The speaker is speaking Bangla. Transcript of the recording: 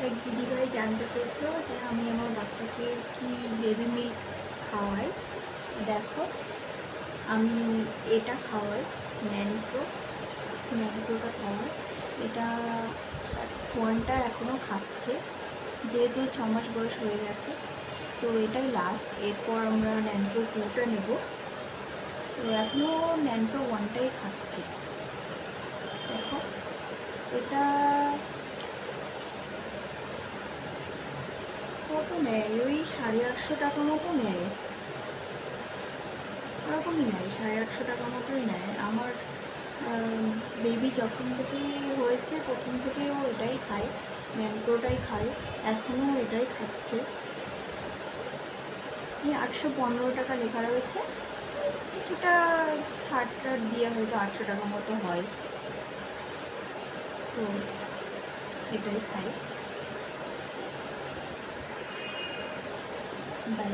এক দিদিভাই জানতে চেয়েছো যে আমি আমার বাচ্চাকে কি বেবি মিল্ক খাওয়াই। দেখো, আমি এটা খাওয়াই, ন্যানপ্রোটা খাওয়াই। এটা ওয়ানটা এখনও খাচ্ছে, যেহেতু 6 মাস বয়স হয়ে গেছে, তো এটাই লাস্ট। এরপর আমরা ন্যানপ্রো 2টা নেব। তো এখনও ন্যানপ্রো 1টাই খাচ্ছে। দেখো, এটা কত নেয়? ওই 850 টাকা মতো নেয়, ওরকমই নেয়, 850 টাকা মতোই নেয়। আমার বেবি যখন থেকে হয়েছে প্রথম থেকেই ও এটাই খায়, ম্যানপ্রোটাই খায়, এখনও এটাই খাচ্ছে। 815 টাকা লেখা রয়েছে, কিছুটা ছাড় টাড় দিয়ে হয়তো 800 টাকা মতো হয়। তো এটাই খাই। বাই।